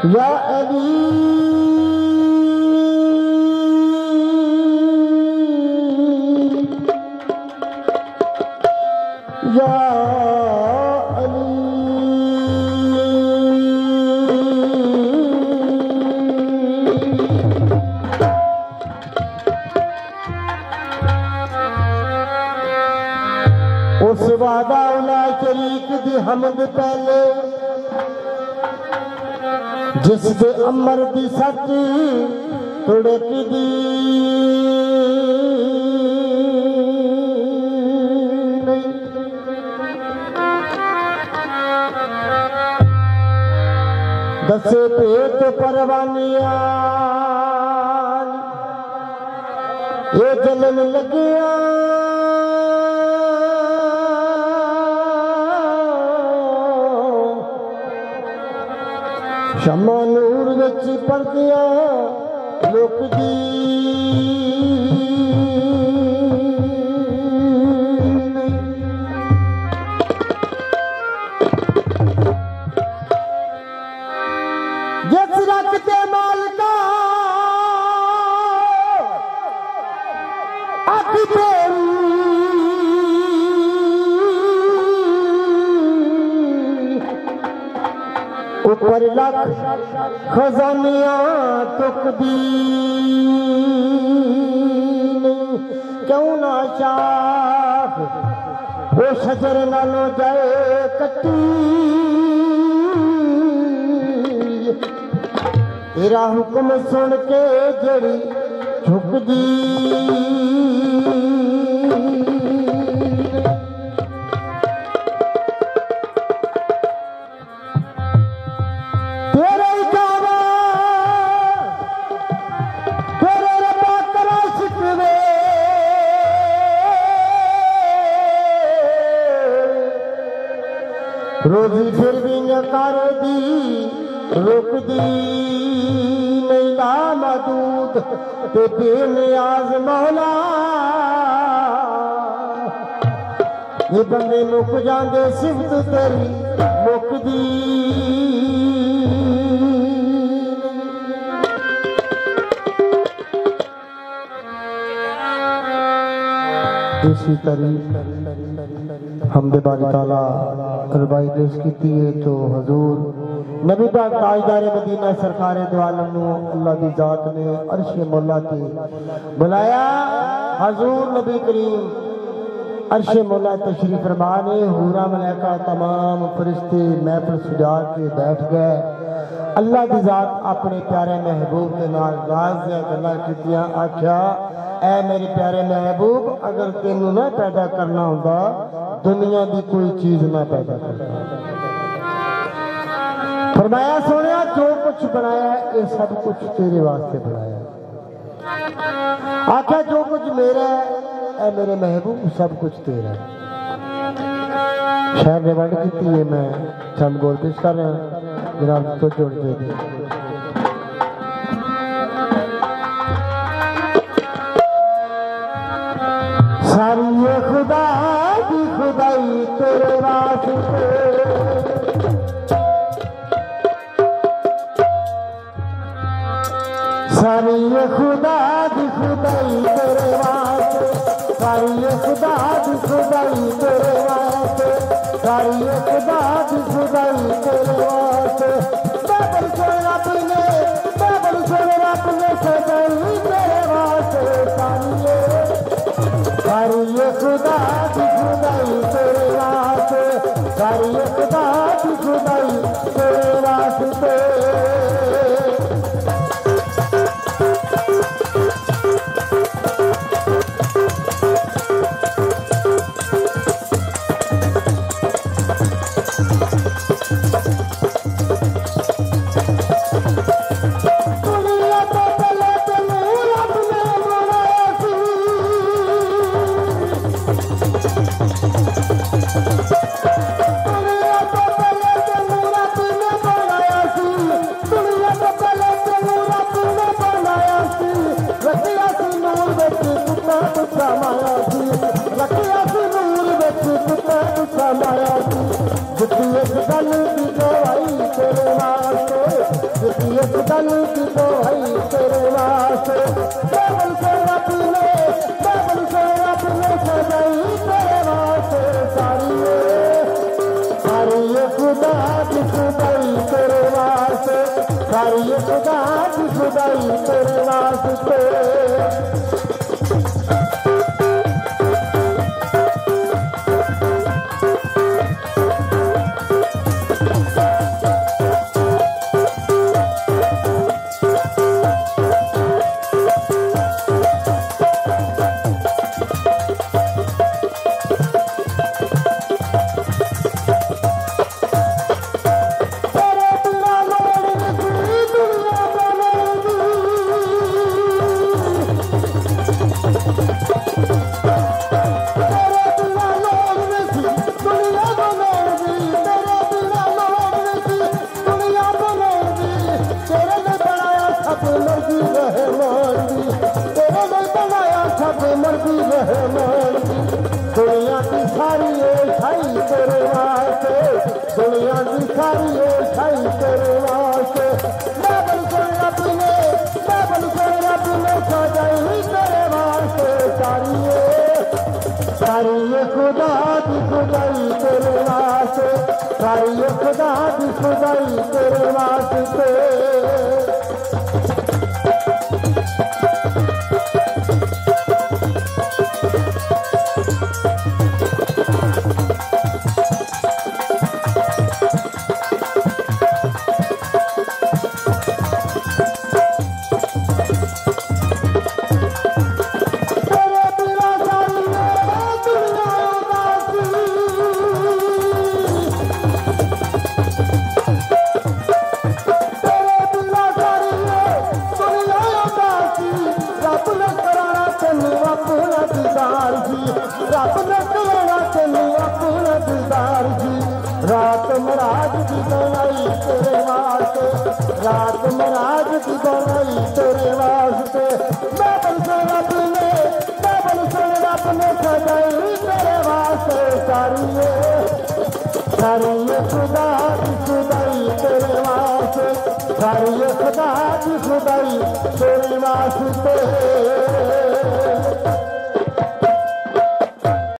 या अली या अली उस वादा उला शरीक दी हमद पहले जिस दे अमर दी सच तुड़कदी नहीं दसे पेट परवानिया ये जलन लगिया शमा नूर विच परदिया लुकदी जिस रख दे मालका अख पेरू ऊपर लख खजानिया टुकदी क्यों ना शाख वो शजर नालों जाए कट्टी तेरा हुक्म सुन के जड़ी झुकदी रोजी फिर भी न कर दी रुक दी नहीं लामदूद ते बेनियाज मौला ये बंदे मुक जांदे सिफत तेरी मुकदी इसी तरीके हमदे बारी ताला रबाई पेश की है तो हजूर नबी पाक ताजदार मदीना सरकार दो आलम नु अल्लाह दी जात ने अर्श मौला के बुलाया। हजूर नबी करीम अर्श मौला तशरीफ फरमा ने हूरा मलाइका तमाम फरिश्ते महफिल सजा के बैठ गए। अल्लाह दी जात अपने प्यारे महबूब के नाल राज दियां गल्लां कीतियां आख्या ऐ मेरे प्यारे महबूब अगर तेनू ना पैदा करना होंदा दुनिया की कोई चीज ना पैदा करता। फरमाया सोनिया जो कुछ बनाया ये सब कुछ तेरे वास्ते बनाया। आख्या जो कुछ मेरा है ऐ मेरे महबूब सब कुछ तेरा है। शहर ने वंड की है मैं चंद बोल पेश कर रहा जनाब तो जोड़ दे सारी खुदा की खुदाई तेरे वास्ते सारी खुदा की खुदाई तेरे वास्ते सारी खुदा की खुदाई तेरे वास्ते सारी खुदा की खुदाई तेरे वास्ते बाबल सोना पीने बाबल सोना पीने सजाई तेरे वास्ते सारी खुदा की खुदाई तेरे वास्ते सारी खुदा की खुदाई तेरे वास्ते समाया सी रखिया सी नूर विच किते समाया सी जिद्दी इस गल की दवाई तेरे वास्ते जिद्दी इस गल की दवाई तेरे वास्ते बाइबल से रब ने सजाई तेरे वास्ते सारी खुदा की खुदाई तेरे वास्ते सारी खुदा की खुदाई तेरे वास्ते दुनिया की सारी छाई तेरे वास्ते दुनिया की सारी छाई तेरे वास्ते बाइबल से रब ने सजाई तेरे वास्ते सारी खुदा की खुदाई तेरे वास्ते सारी खुदा की खुदाई तेरे वास्ते रब ने कराना तेनू अपना दीदार जी रात महाराज की बनाई तेरे वास्ते रात महाराज की बनाई तेरे वास्ते बाइबल से रब ने सजाई तेरे वास्ते सारी खुदा की खुदाई तेरे वास्ते सारी खुदा की खुदाई तेरे वास्ते